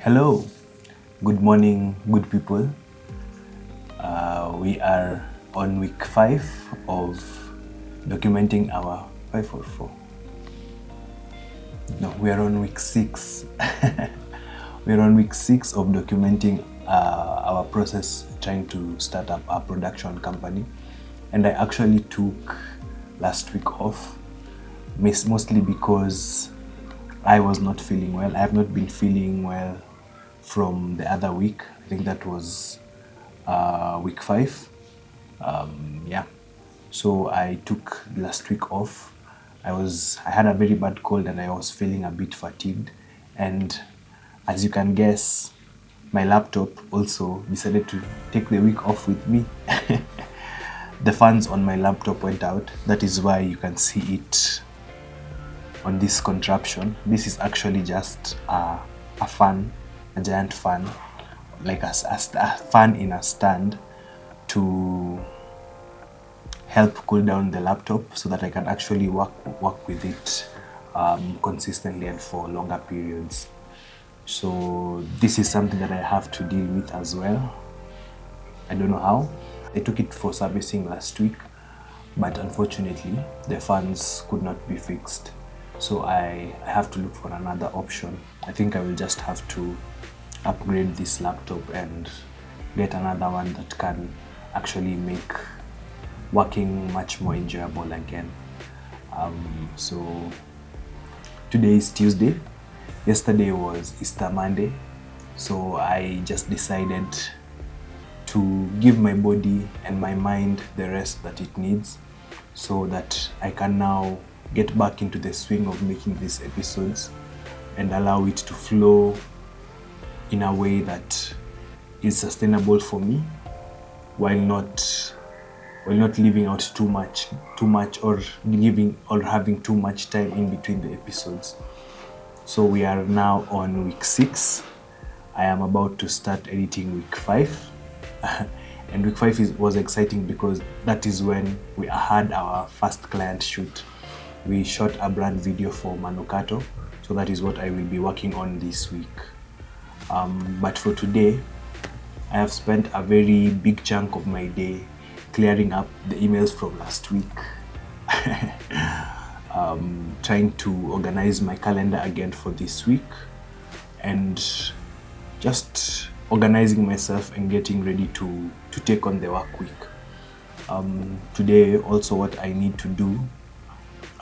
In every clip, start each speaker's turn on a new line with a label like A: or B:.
A: Hello, good morning, good people. We are on week 5 of documenting our 544. No, we are on week 6. We are on week 6 of documenting our process trying to start up our production company. And I actually took last week off, mostly because I was not feeling well. I have not been feeling well from the other week. I think that was week 5. Yeah, so I took last week off. I had a very bad cold and I was feeling a bit fatigued, and as you can guess, my laptop also decided to take the week off with me. The fans on my laptop went out. That is why you can see it on this contraption. This is actually just a fan, a giant fan, like a fan in a stand to help cool down the laptop so that I can actually work with it consistently and for longer periods. So this is something that I have to deal with as well. I don't know how. I took it for servicing last week, but unfortunately the fans could not be fixed. So I have to look for another option. I think I will just have to upgrade this laptop and get another one that can actually make working much more enjoyable again. So today is Tuesday. Yesterday was Easter Monday. So I just decided to give my body and my mind the rest that it needs so that I can now get back into the swing of making these episodes and allow it to flow in a way that is sustainable for me while not leaving out too much or having too much time in between the episodes. So we are now on week 6. I am about to start editing week 5. And week 5 was exciting because that is when we had our first client shoot. We shot a brand video for Milanote, so that is what I will be working on this week. But for today, I have spent a very big chunk of my day clearing up the emails from last week, trying to organize my calendar again for this week, and just organizing myself and getting ready to take on the work week. Today also what I need to do,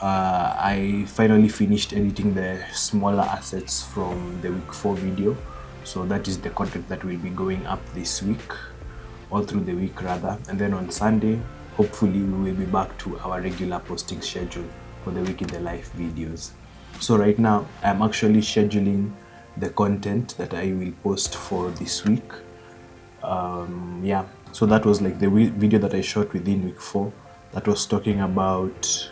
A: I finally finished editing the smaller assets from the week 4 video. So that is the content that will be going up this week, all through the week rather. And then on Sunday, hopefully we will be back to our regular posting schedule for the Week in the Life videos. So right now, I'm actually scheduling the content that I will post for this week. Yeah, so that was like the video that I shot within week 4 that was talking about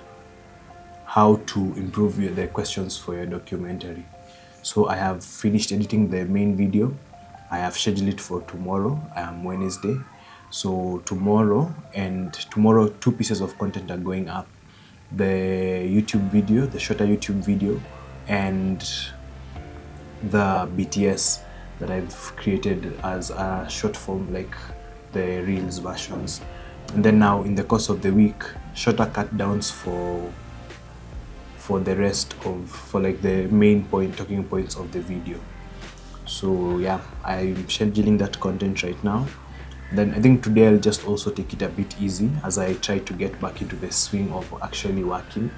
A: how to improve the questions for your documentary. So I have finished editing the main video I have scheduled it for tomorrow, Wednesday. So tomorrow 2 pieces of content are going up. The YouTube video, the shorter YouTube video, and the BTS that I've created as a short form, like the Reels versions. And then now in the course of the week, shorter cut downs for the rest of, for like the main talking points of the video. So yeah, I'm scheduling that content right now. Then I think today I'll just also take it a bit easy as I try to get back into the swing of actually working.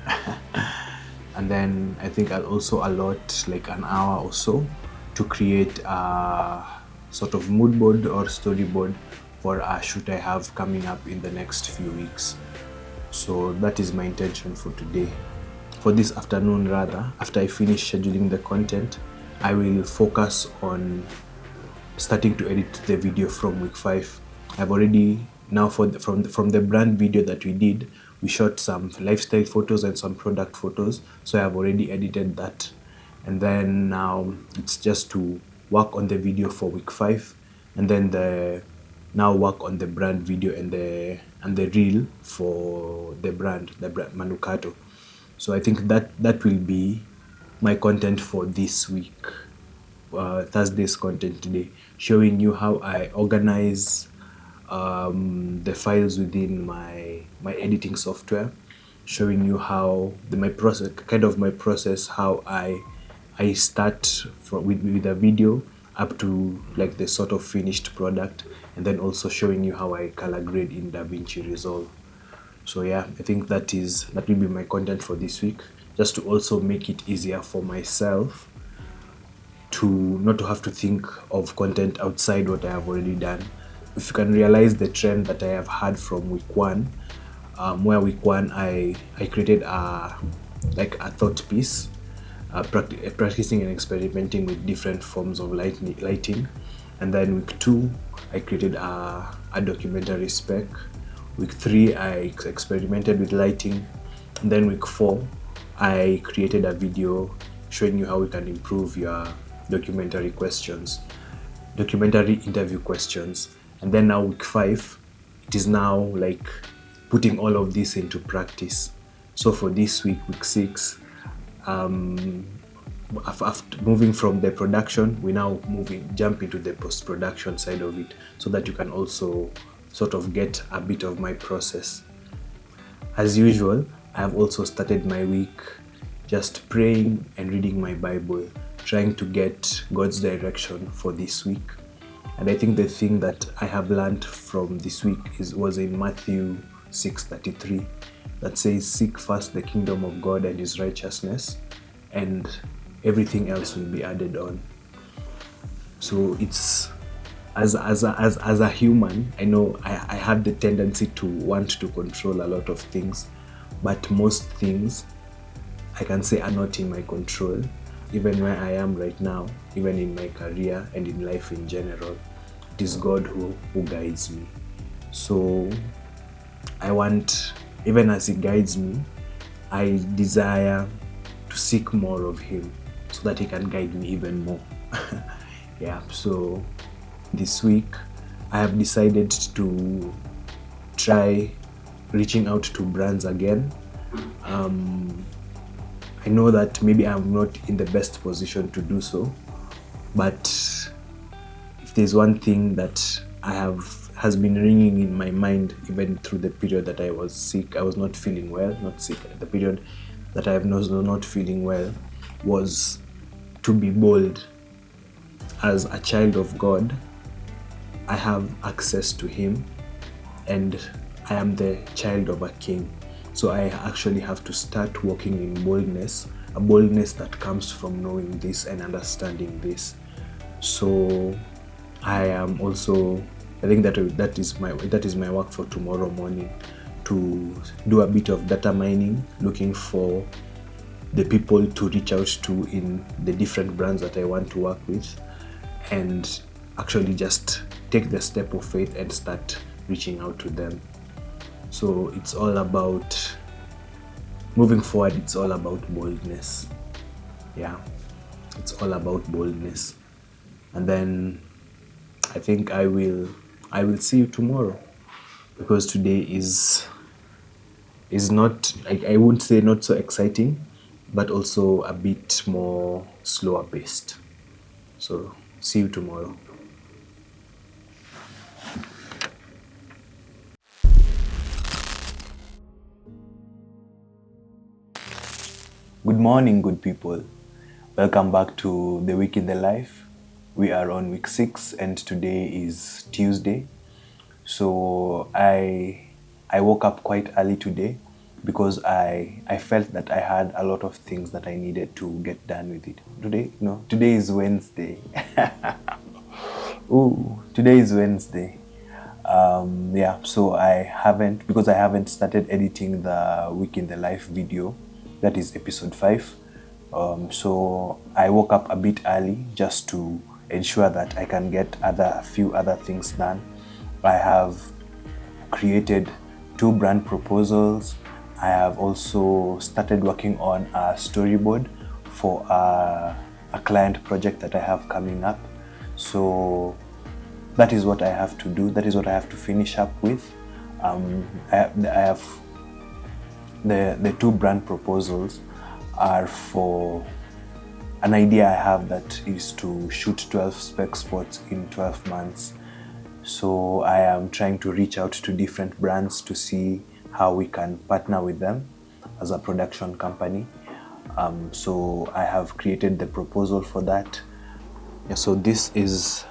A: And then I think I'll also allot like an hour or so to create a sort of mood board or storyboard for a shoot I have coming up in the next few weeks. So that is my intention for today. For this afternoon rather, after I finish scheduling the content, I will focus on starting to edit the video from week 5. I've already now from the brand video that we did, we shot some lifestyle photos and some product photos, so I have already edited that. And then now it's just to work on the video for week 5, and then now work on the brand video and the reel for the brand Manukato. So I think that will be my content for this week. Thursday's content today, showing you how I organize the files within my editing software, showing you how my process, how I start with a video up to like the sort of finished product, and then also showing you how I color grade in DaVinci Resolve. So yeah, I think that will be my content for this week, just to also make it easier for myself to not to have to think of content outside what I have already done. If you can realize the trend that I have had from week 1, where week 1 I created a thought piece, practicing and experimenting with different forms of lighting. And then week 2 I created a documentary spec. Week 3 I experimented with lighting. And then week 4 I created a video showing you how we can improve your documentary interview questions. And then now week 5, it is now like putting all of this into practice. So for this week, week 6, after moving from the production, we now jump into the post-production side of it, so that you can also sort of get a bit of my process. As usual, I have also started my week just praying and reading my Bible, trying to get God's direction for this week. And I think the thing that I have learned from this week was in Matthew 6:33, that says, "Seek first the kingdom of God and his righteousness, and everything else will be added on." So it's as a human, I know I have the tendency to want to control a lot of things, but most things I can say are not in my control. Even where I am right now, even in my career and in life in general, it is God who guides me. So I want, even as he guides me, I desire to seek more of him so that he can guide me even more. Yeah, so this week I have decided to try reaching out to brands again. I know that maybe I'm not in the best position to do so, but if there's one thing that has been ringing in my mind even through the period that I was sick, I was not feeling well, the period that I was not feeling well, was to be bold. As a child of God, I have access to him, and I am the child of a king. So I actually have to start walking in boldness, a boldness that comes from knowing this and understanding this. So I am also, I think that is my work for tomorrow morning, to do a bit of data mining, looking for the people to reach out to in the different brands that I want to work with, and actually just take the step of faith and start reaching out to them. So it's all about moving forward. It's all about boldness. Yeah, it's all about boldness. And then I think I will see you tomorrow, because today is not, I wouldn't say not so exciting, but also a bit more slower paced. So see you tomorrow. Good morning, good people. Welcome back to the week in the life. We are on week 6 and today is Tuesday. So I woke up quite early today because I felt that I had a lot of things that I needed to get done with it. Today is Wednesday. Ooh, today is Wednesday. So I haven't started editing the week in the life video. That is episode 5. So I woke up a bit early just to ensure that I can get a few other things done. I have created 2 brand proposals. I have also started working on a storyboard for a client project that I have coming up. So that is what I have to do. That is what I have to finish up with. I have the 2 brand proposals are for an idea I have that is to shoot 12 spec spots in 12 months. So I am trying to reach out to different brands to see how we can partner with them as a production company. So I have created the proposal for that. Yeah, so this is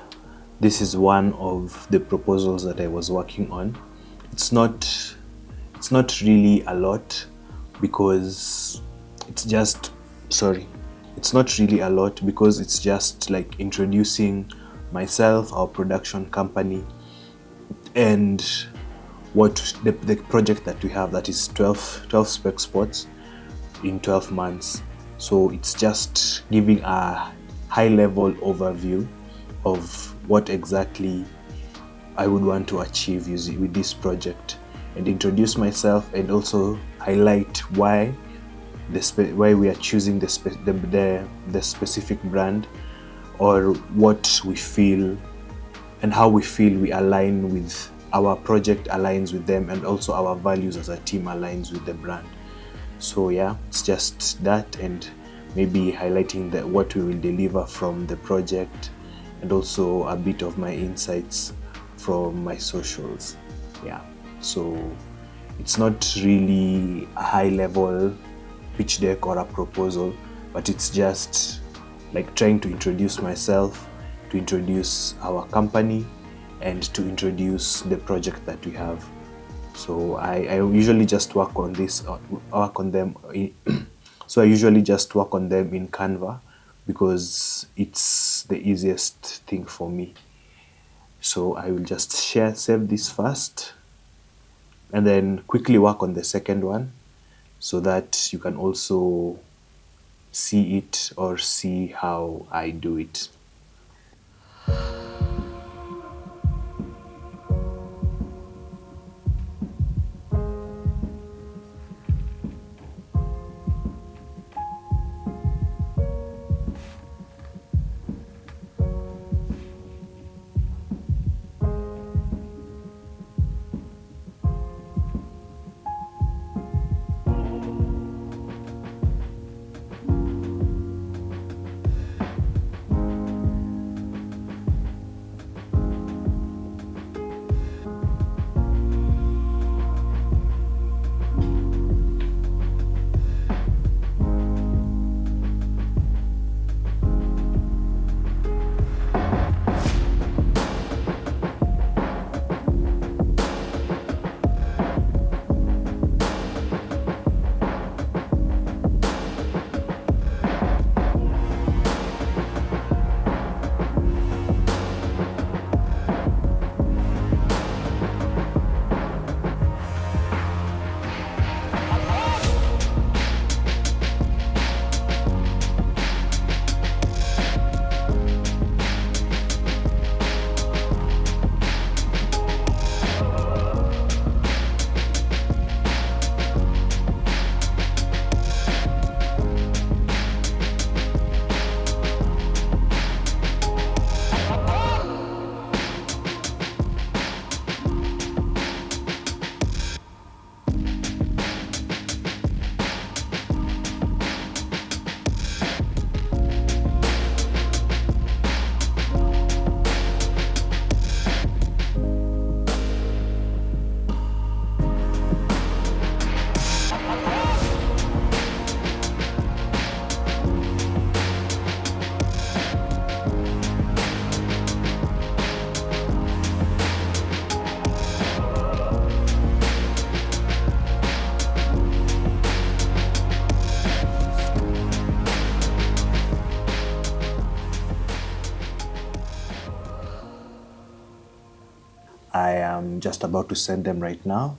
A: one of the proposals that I was working on. It's not really a lot because it's just like introducing myself, our production company, and what the project that we have, that is 12 spec spots in 12 months. So it's just giving a high level overview of what exactly I would want to achieve with this project, and introduce myself, and also highlight why we are choosing the specific brand, or what we feel and how we feel we align with our project, aligns with them, and also our values as a team aligns with the brand. So yeah, it's just that, and maybe highlighting what we will deliver from the project, and also a bit of my insights from my socials. Yeah, so it's not really a high level pitch deck or a proposal, but it's just like trying to introduce myself, to introduce our company, and to introduce the project that we have. So I usually just work on them so I usually just work on them in Canva because it's the easiest thing for me. So I will just save this first, and then quickly work on the second one so that you can also see it, or see how I do it. I am just about to send them right now.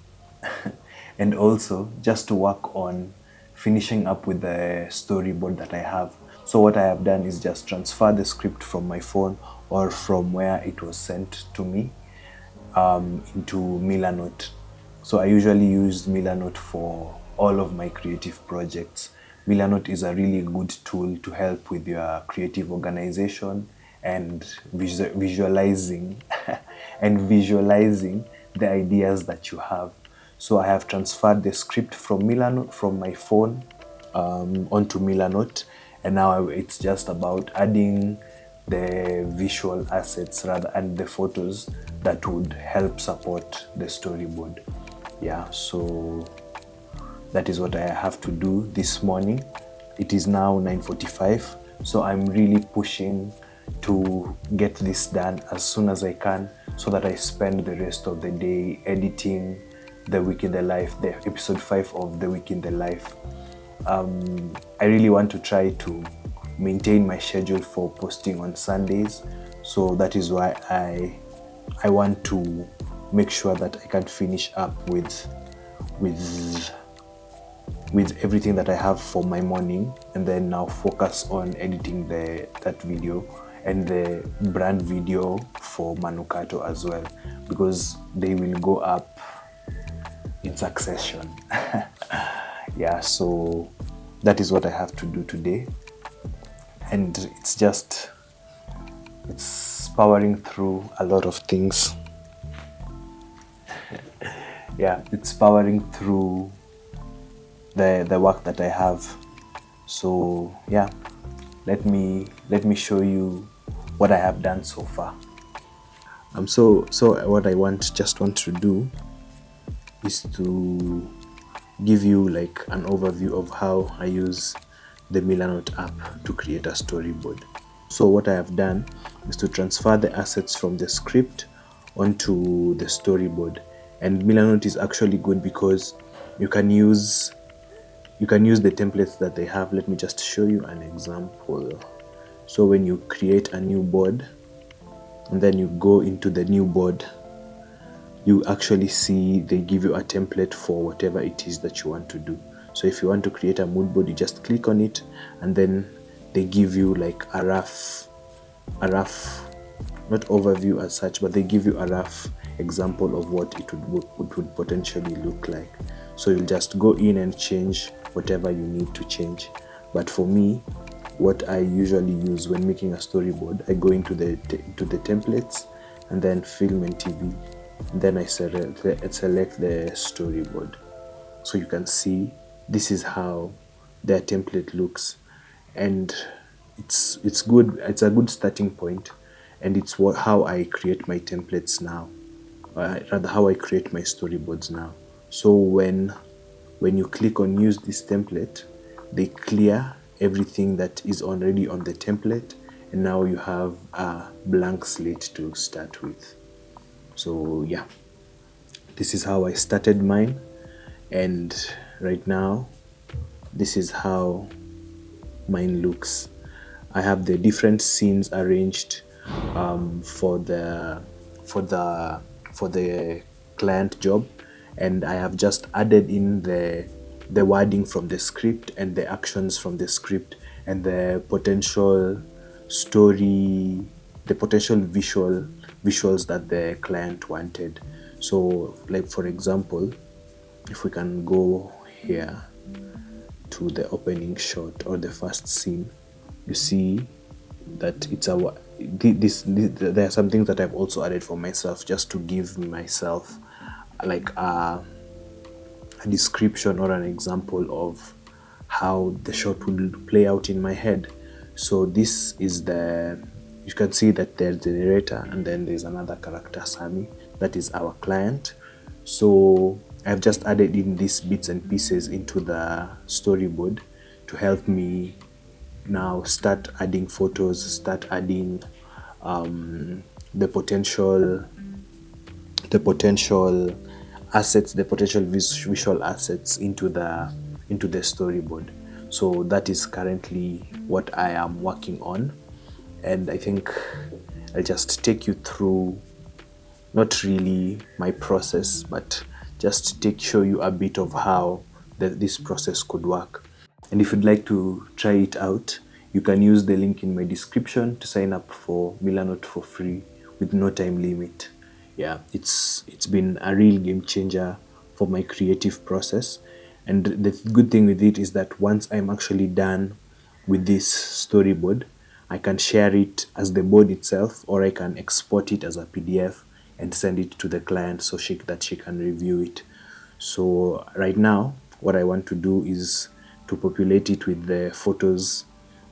A: And also just to work on finishing up with the storyboard that I have. So what I have done is just transfer the script from my phone or from where it was sent to me into Milanote. So I usually use Milanote for all of my creative projects. Milanote is a really good tool to help with your creative organization and visualizing and visualizing the ideas that you have. So I have transferred the script from Milanote from my phone onto Milanote, and now it's just about adding the visual assets rather and the photos that would help support the storyboard. Yeah, so that is what I have to do this morning. It is now 9:45, so I'm really pushing to get this done as soon as I can so that I spend the rest of the day editing The Week in the Life, the episode 5 of The Week in the Life. I really want to try to maintain my schedule for posting on Sundays, so that is why I want to make sure that I can finish up with everything that I have for my morning, and then now focus on editing that video and the brand video for Manukato as well, because they will go up in succession. Yeah, so that is what I have to do today, and it's powering through a lot of things. Yeah, it's powering through the work that I have. So yeah, let me show you what I have done so far. So what I just want to do is to give you like an overview of how I use the Milanote app to create a storyboard. So what I have done is to transfer the assets from the script onto the storyboard, and Milanote is actually good because you can use the templates that they have. Let me just show you an example. So when you create a new board and then you go into the new board, you actually see they give you a template for whatever it is that you want to do. So if you want to create a mood board, you just click on it, and then they give you like a rough, not overview as such, but they give you a rough example of what it would potentially look like. So you'll just go in and change whatever you need to change. But for me, what I usually use when making a storyboard, I go into the templates and then film and TV. Then I select the storyboard. So you can see this is how their template looks, and it's good. It's a good starting point, and it's how I create my templates now, rather how I create my storyboards now. So when you click on use this template, they clear everything that is already on the template, and now you have a blank slate to start with. So yeah, this is how I started mine, and right now this is how mine looks. I have the different scenes arranged for the client job, and I have just added in the wording from the script and the actions from the script and the potential story, the potential visuals that the client wanted. So like for example, if we can go here to the opening shot or the first scene, you see that it's there are some things that I've also added for myself, just to give myself like a description or an example of how the shot will play out in my head. So this is you can see that there's the narrator, and then there's another character, Sammy, that is our client. So I've just added in these bits and pieces into the storyboard to help me now start adding photos, start adding the potential assets, the potential visual assets into the storyboard. So that is currently what I am working on, and I think I'll just take you through not really my process, but just show you a bit of how this process could work. And if you'd like to try it out, you can use the link in my description to sign up for Milanote for free with no time limit. Yeah, it's been a real game changer for my creative process. And the good thing with it is that once I'm actually done with this storyboard, I can share it as the board itself, or I can export it as a PDF and send it to the client so that she can review it. So right now, what I want to do is to populate it with the photos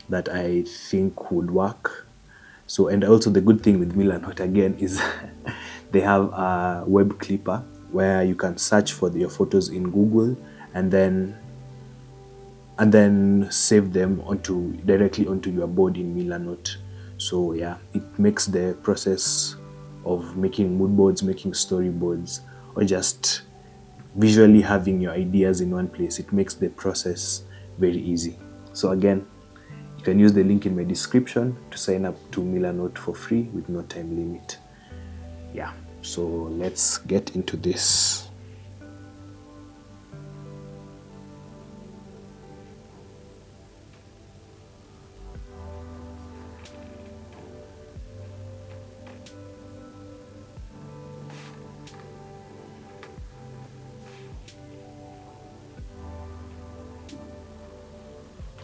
A: that I think would work. So, and also the good thing with Milanote again is they have a web clipper where you can search for your photos in Google and then save them directly onto your board in Milanote. So yeah, it makes the process of making mood boards, making storyboards, or just visually having your ideas in one place, it makes the process very easy. So again, you can use the link in my description to sign up to Milanote for free with no time limit. Yeah, so let's get into this.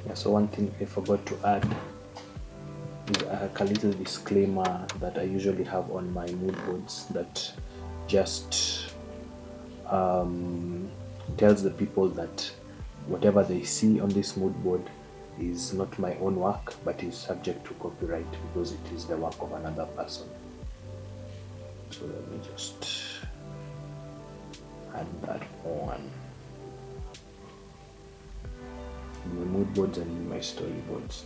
A: Yeah, so one thing I forgot to add is a little disclaimer that I usually have on my mood boards that just tells the people that whatever they see on this mood board is not my own work, but is subject to copyright because it is the work of another person. So let me just add that on in my mood boards and in my storyboards.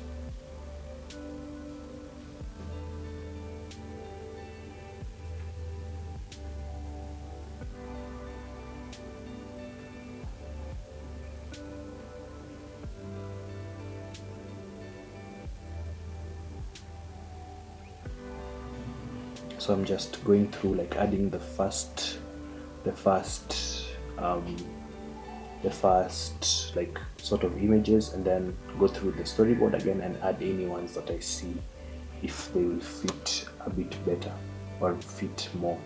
A: So I'm just going through, like, adding the first like sort of images, and then go through the storyboard again and add any ones that I see if they will fit a bit better or fit more,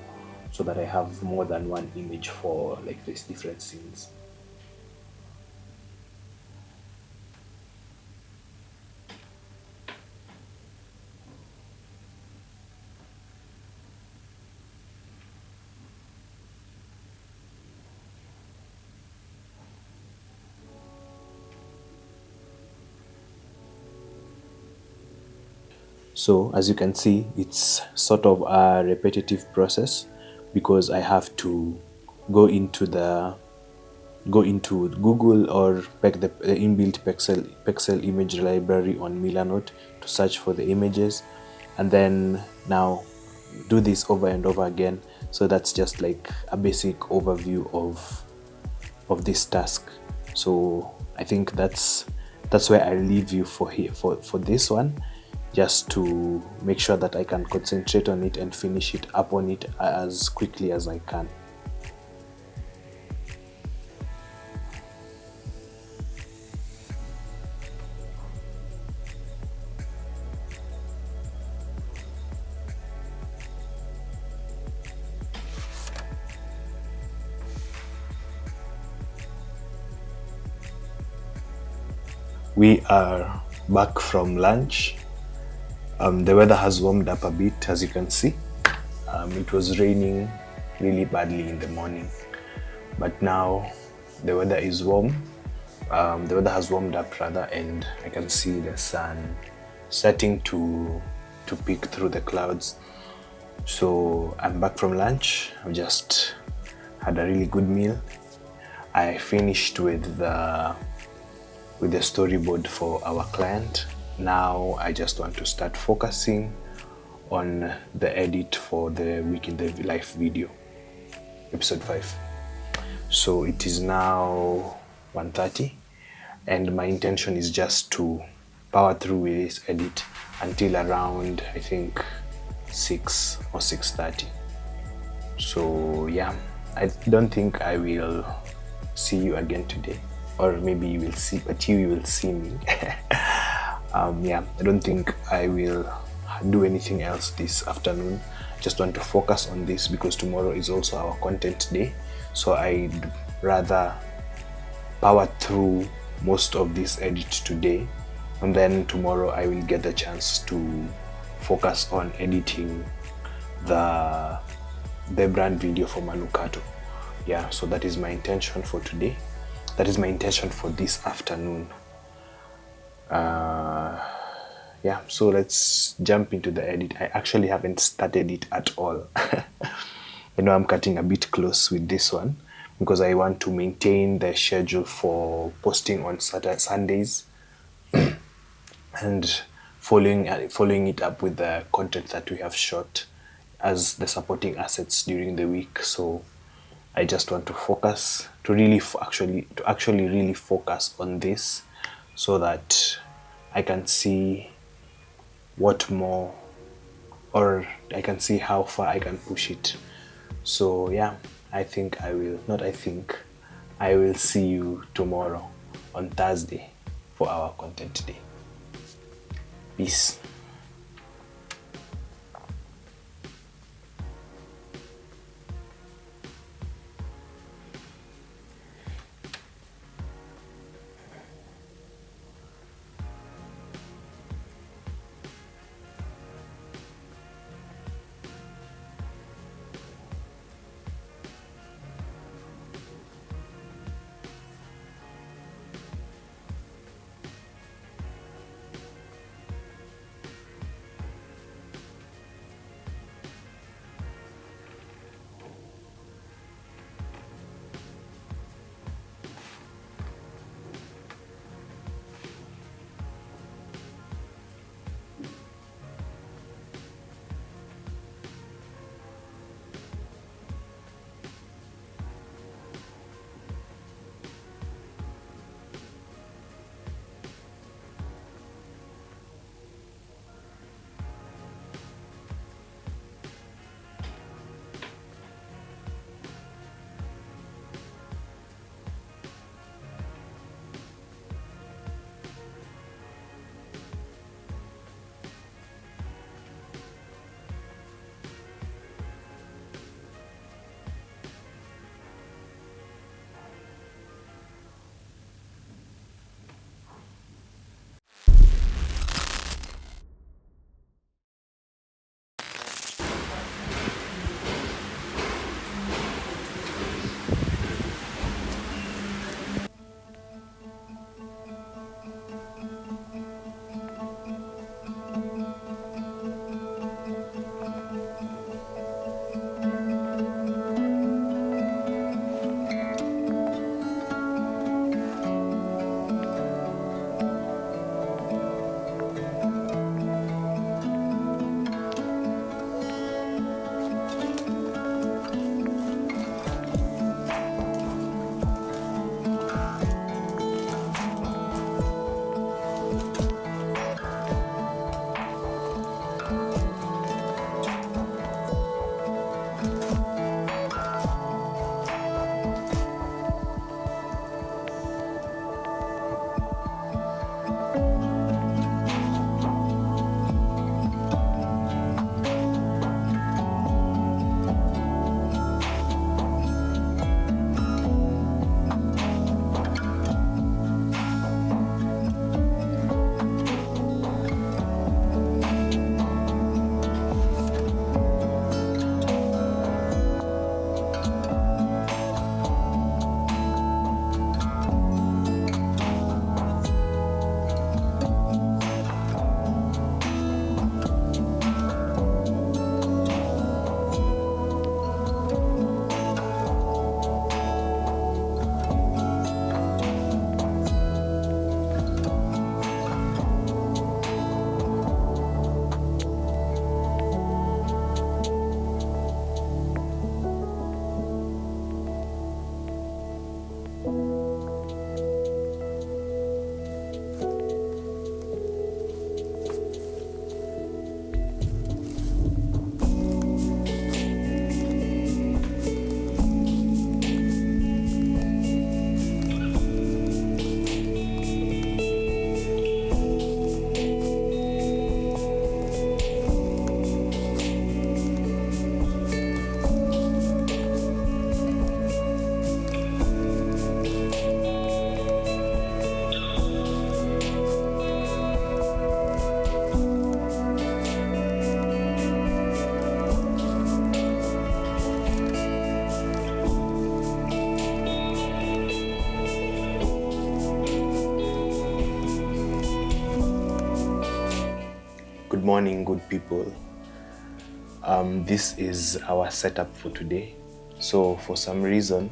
A: so that I have more than one image for like these different scenes. So as you can see, it's sort of a repetitive process because I have to go into Google or the inbuilt pixel image library on Milanote to search for the images, and then now do this over and over again. So that's just like a basic overview of this task. So I think that's where I leave you for this one, just to make sure that I can concentrate on it and finish it up on it as quickly as I can. We are back from lunch. The weather has warmed up a bit, as you can see. It was raining really badly in the morning, but now the weather is warm. The weather has warmed up rather, and I can see the sun starting to peek through the clouds. So I'm back from lunch. I've just had a really good meal. I finished with the storyboard for our client. Now I just want to start focusing on the edit for the Week in the Life video, episode 5. So it is now 1:30, and my intention is just to power through with this edit until around, I think, 6 or 6:30. So yeah, I don't think I will see you again today, or maybe you will see, but you will see me. Yeah, I don't think I will do anything else this afternoon. Just want to focus on this because tomorrow is also our content day. So I'd rather power through most of this edit today, and then tomorrow I will get the chance to focus on editing the brand video for Manukato. Yeah, so that is my intention for today. That is my intention for this afternoon. Yeah, so let's jump into the edit. I actually haven't started it at all. I know I'm cutting a bit close with this one because I want to maintain the schedule for posting on Sundays and following it up with the content that we have shot as the supporting assets during the week. So I just want to focus to really actually really focus on this so that I can see what more, or I can see how far I can push it. So yeah, I will see you tomorrow on Thursday for our content day. Peace. morning, good people. This is our setup for today. So for some reason,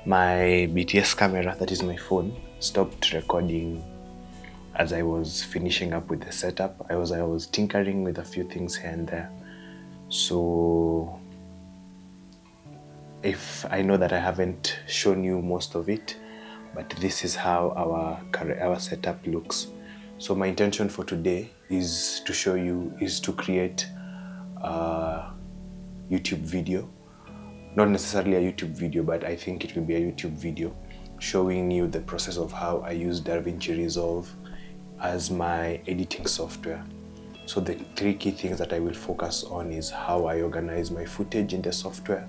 A: my BTS camera, that is my phone, stopped recording as I was finishing up with the setup. I was tinkering with a few things here and there. So if I know that I haven't shown you most of it, but this is how our setup looks. So my intention for today is to create a YouTube video. Not necessarily a YouTube video, but I think it will be a YouTube video showing you the process of how I use DaVinci Resolve as my editing software. So the 3 key things that I will focus on is how I organize my footage in the software,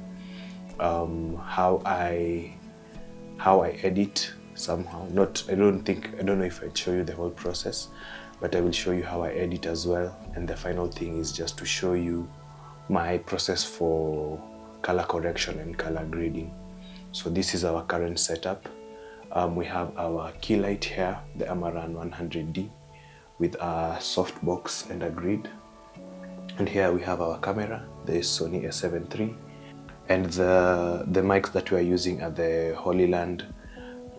A: how I edit somehow. I don't know if I'd show you the whole process, but I will show you how I edit as well. And the final thing is just to show you my process for color correction and color grading. So this is our current setup. We have our key light here, the Amaran 100D, with a softbox and a grid. And here we have our camera, the Sony a7 III. And the mics that we are using are the Holyland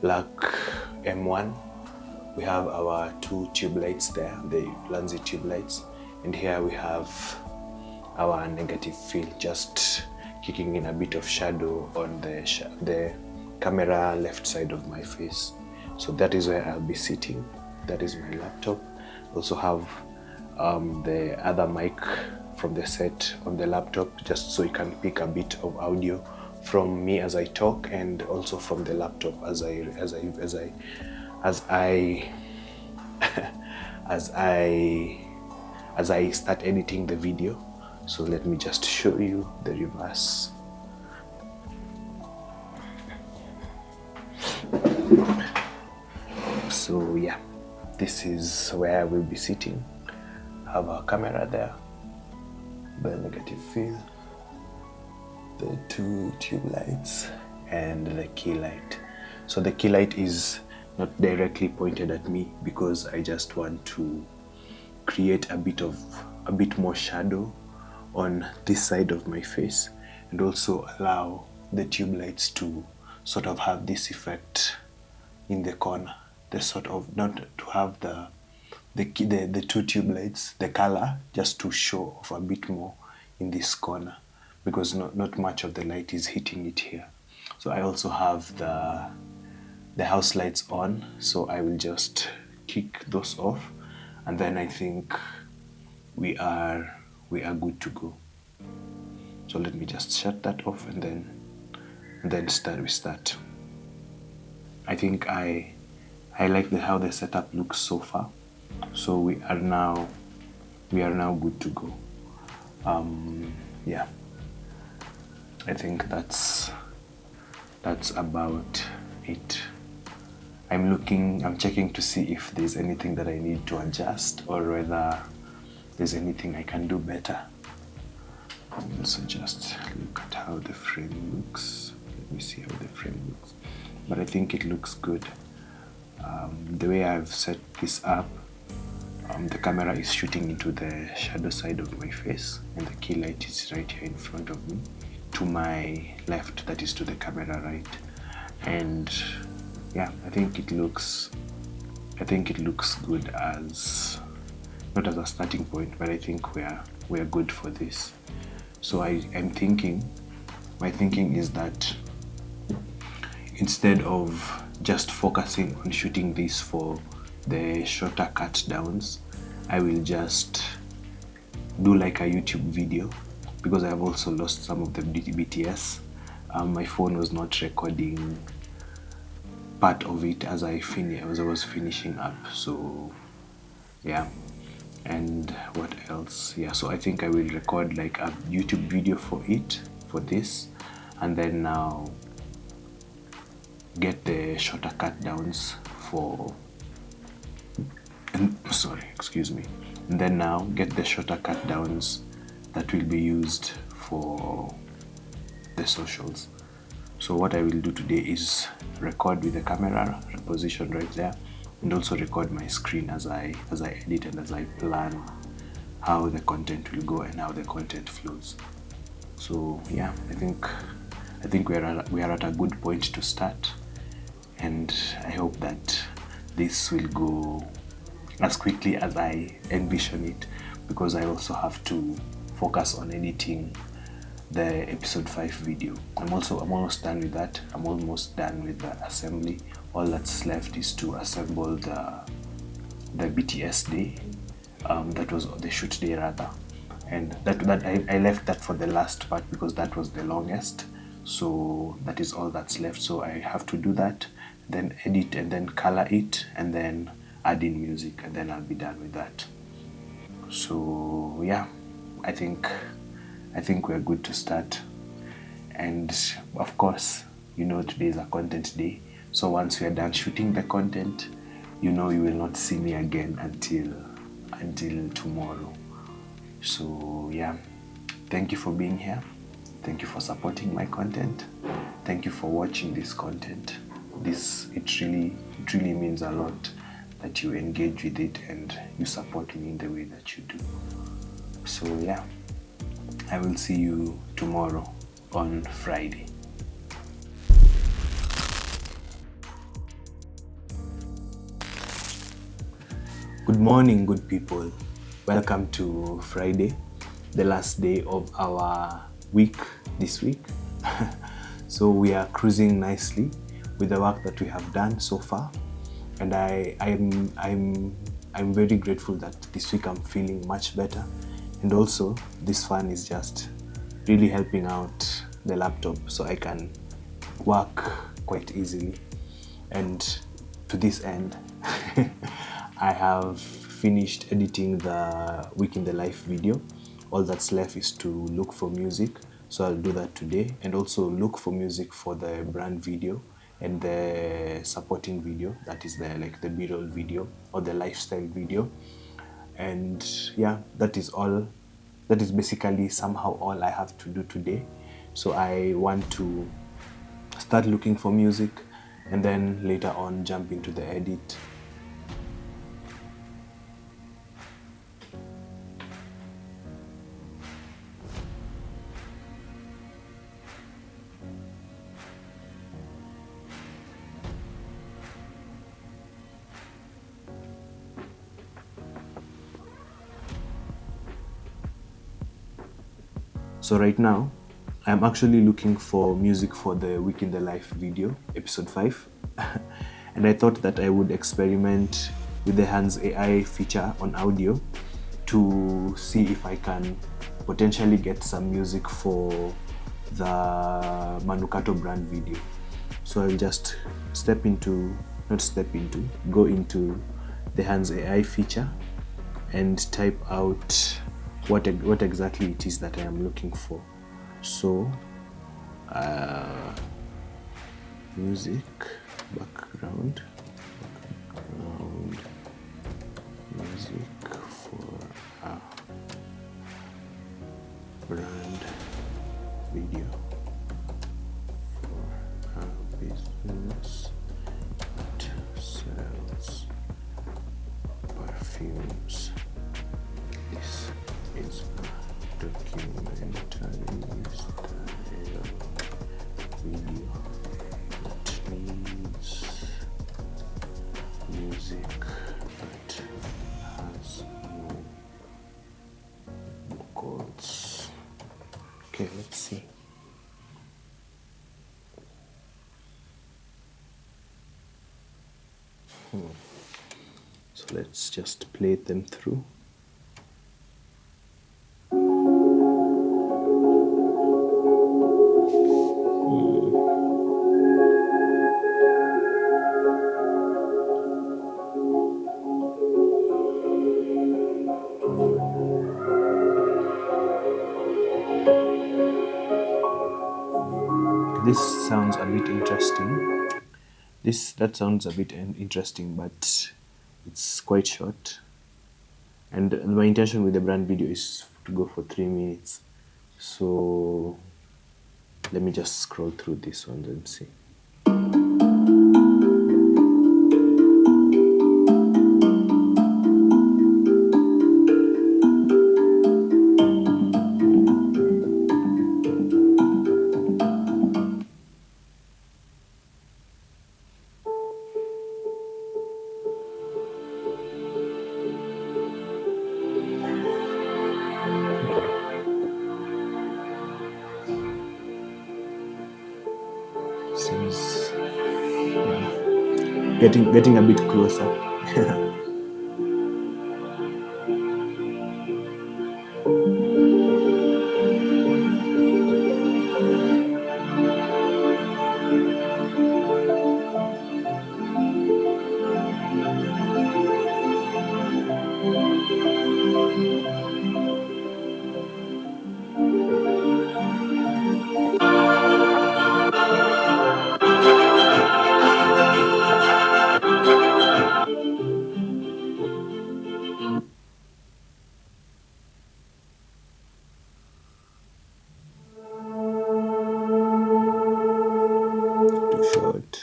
A: Black M1. We have our 2 tube lights there, the Lanzi tube lights. And here we have our negative fill, just kicking in a bit of shadow on the camera left side of my face. So that is where I'll be sitting. That is my laptop. Also have the other mic from the set on the laptop, just so you can pick a bit of audio from me as I talk, and also from the laptop as I start editing the video. So let me just show you the reverse. So yeah, this is where I will be sitting. Have our camera there, the negative fill, the 2 tube lights, and the key light. So the key light is not directly pointed at me because I just want to create a bit more shadow on this side of my face, and also allow the tube lights to sort of have this effect in the corner. The sort of, not to have the 2 tube lights, the color, just to show off a bit more in this corner, because not much of the light is hitting it here. So I also have the house lights on, so I will just kick those off, and then I think we are good to go. So let me just shut that off and then we start. I think I like how the setup looks so far. So we are now good to go. Yeah, I think that's about it. I'm checking to see if there's anything that I need to adjust, or whether there's anything I can do better. Also just look at how the frame looks. Let me see how the frame looks. But I think it looks good. The way I've set this up, the camera is shooting into the shadow side of my face, and the key light is right here in front of me. To my left, that is to the camera right. And yeah, I think it looks good as, not as a starting point, but I think we're good for this. So my thinking is that instead of just focusing on shooting this for the shorter cut downs, I will just do like a YouTube video, because I have also lost some of the BTS. My phone was not recording part of it as I was finishing up. So yeah, and what else? Yeah, so I think I will record like a YouTube video for this, and then now get the shorter cut downs and then now get the shorter cut downs that will be used for the socials. So what I will do today is record with the camera positioned right there, and also record my screen as I edit and as I plan how the content will go and how the content flows. So yeah, I think we are at a good point to start, and I hope that this will go as quickly as I envision it, because I also have to focus on editing the episode 5 video. I'm almost done with that. I'm almost done with the assembly. All that's left is to assemble the BTS day. That was the shoot day rather, and that I left that for the last part because that was the longest. So that is all that's left. So I have to do that, then edit, and then color it, and then add in music, and then I'll be done with that. So yeah, I think we're good to start. And of course, today is a content day. So once we are done shooting the content, you will not see me again until tomorrow. So yeah, thank you for being here. Thank you for supporting my content. Thank you for watching this content. It really means a lot that you engage with it and you support me in the way that you do. So yeah, I will see you tomorrow on Friday. Good morning, good people. Welcome to Friday, the last day of our week this week. So we are cruising nicely with the work that we have done so far, and I'm very grateful that this week I'm feeling much better, and also this fan is just really helping out the laptop so I can work quite easily. And to this end, I have finished editing the week in the life video. All that's left is to look for music, so I'll do that today, and also look for music for the brand video and the supporting video, that is the B-roll video or the lifestyle video. And yeah, that is basically somehow all I have to do today. So I want to start looking for music and then later on jump into the edit. So right now, I'm actually looking for music for the Week in the Life video, episode 5. And I thought that I would experiment with the Hands AI feature on audio to see if I can potentially get some music for the Manukato brand video. So I'll just go into the Hands AI feature and type out what exactly it is that I am looking for. So music, background music for a brand video for a business that sells perfumes. This is a documentary style video that needs music that has no vocals. Okay, let's see. So let's just play them through. This sounds a bit interesting. That sounds a bit interesting, but it's quite short. And my intention with the brand video is to go for 3 minutes. So let me just scroll through this one and see. Seems, getting a bit closer. Too short.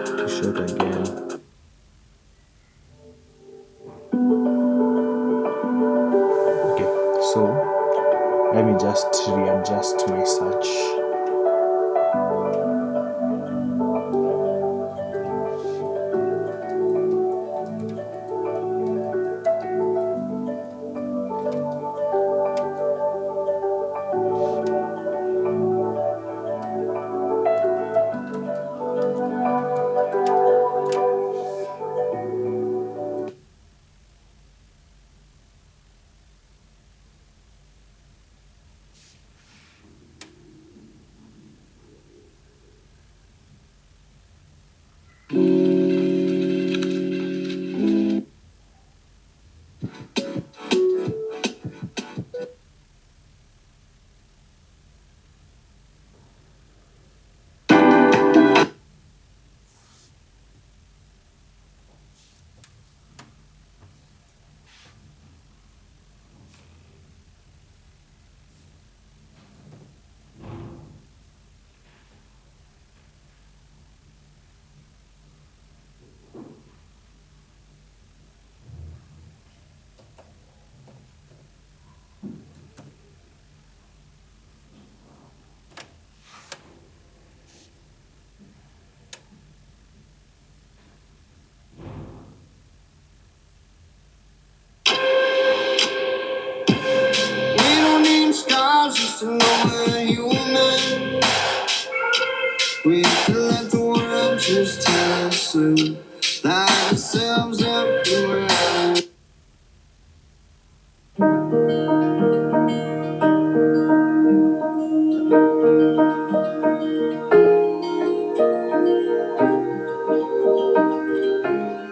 A: Too short again. Okay, so let me just readjust my search.
B: Just to know we're human. We can let the world just tell us so. Light ourselves up and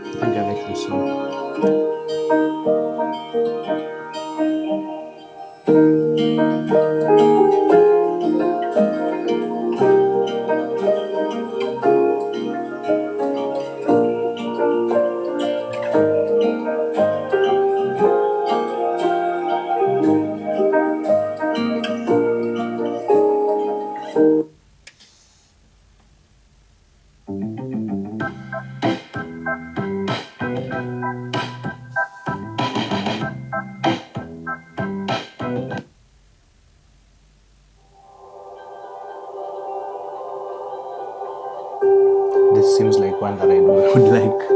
A: I think I like this one. This seems like one that I would like.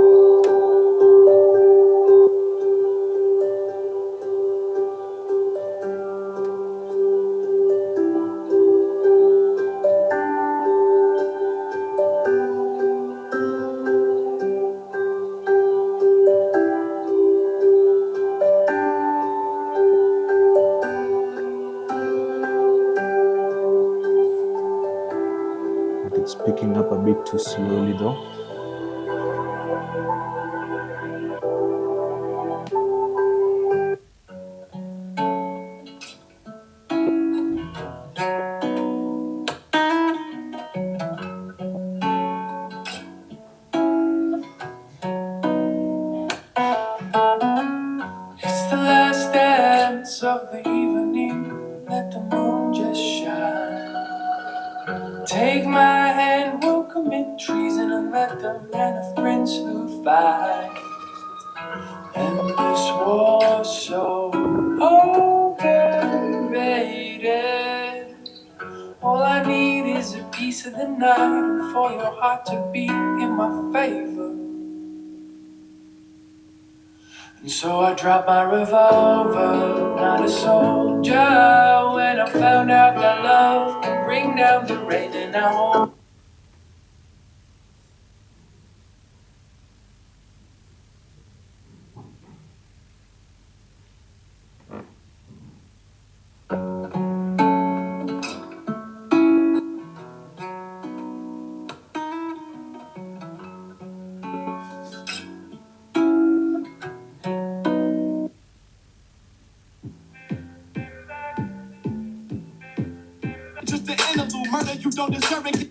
A: It's picking up a bit too slowly though.
B: it's the last dance of the evening. Let the moon just shine. Take my hand, we'll commit treason and let the men of Princeton fight. And this war so overrated. All I need is a piece of the night and for your heart to beat in my favor. And so I dropped my revolver, not a soldier, when I found out that love can bring bring down the rain and I hold.
C: Just the interlude, murder you don't deserve it.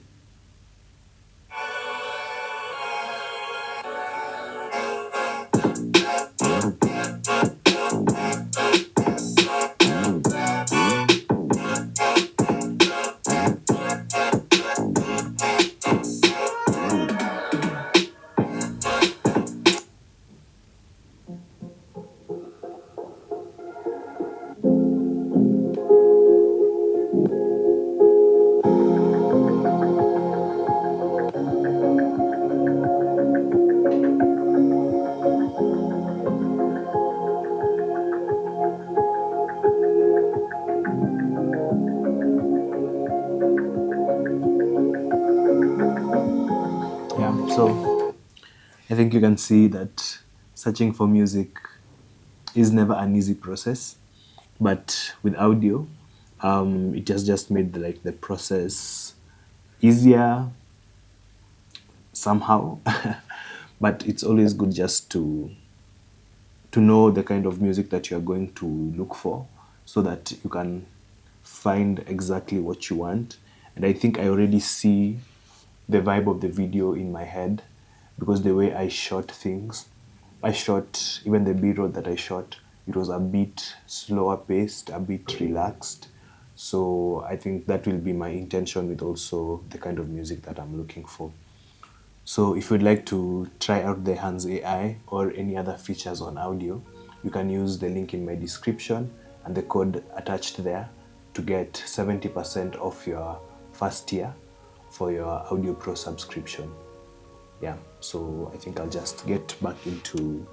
A: Yeah, so I think you can see that searching for music is never an easy process, but with audio, it has just made the process easier somehow. But it's always good just to know the kind of music that you are going to look for, so that you can find exactly what you want. And I think I already see the vibe of the video in my head, because the way I shot things, I shot even the B-roll that I shot, it was a bit slower paced, a bit relaxed. So I think that will be my intention with also the kind of music that I'm looking for. So if you'd like to try out the Hans AI or any other features on audio, you can use the link in my description and the code attached there to get 70% off your first year for your Audio Pro subscription. Yeah, so I think I'll just get back into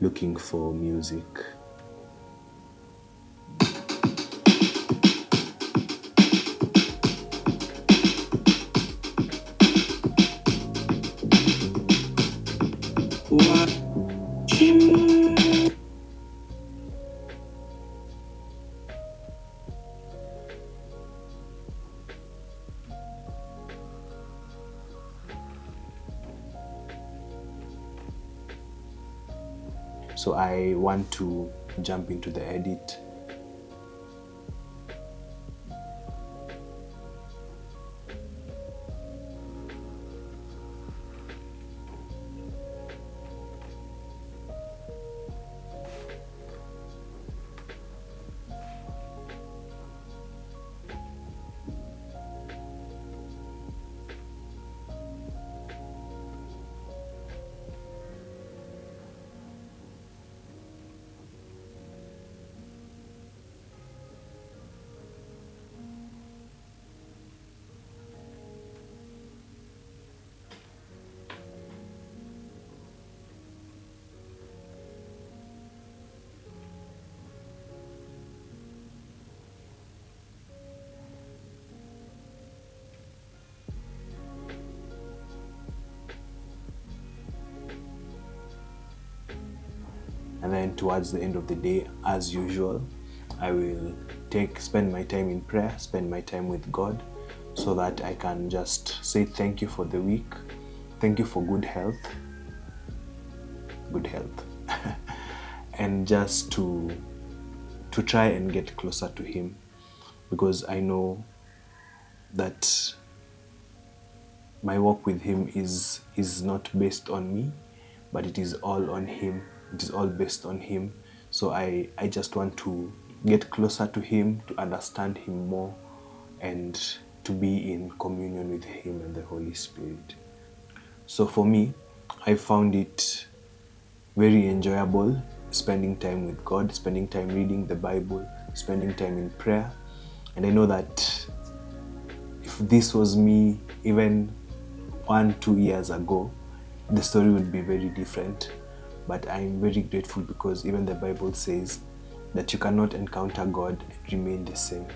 A: looking for music. So I want to jump into the edit. And then towards the end of the day, as usual, I will spend my time in prayer, spend my time with God, so that I can just say thank you for the week, thank you for good health, and just to try and get closer to Him, because I know that my walk with Him is not based on me, but it is all on Him. It is all based on Him. So I just want to get closer to Him, to understand Him more, and to be in communion with Him and the Holy Spirit. So for me, I found it very enjoyable spending time with God, spending time reading the Bible, spending time in prayer. And I know that if this was me even 1-2 years ago, the story would be very different. But I'm very grateful, because even the Bible says that you cannot encounter God and remain the same.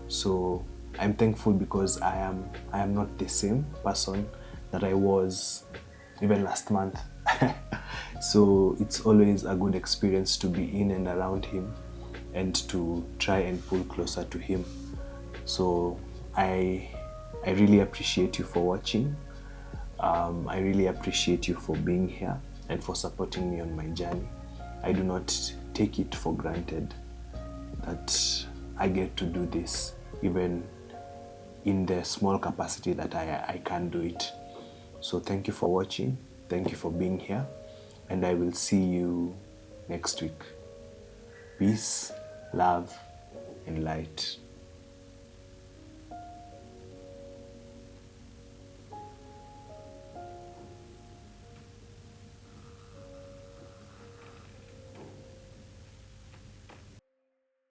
A: So I'm thankful because I am not the same person that I was even last month. So it's always a good experience to be in and around him and to try and pull closer to him. So I really appreciate you for watching. I really appreciate you for being here and for supporting me on my journey. I do not take it for granted that I get to do this, even in the small capacity that I can do it. So thank you for watching. Thank you for being here. And I will see you next week. Peace, love, and light.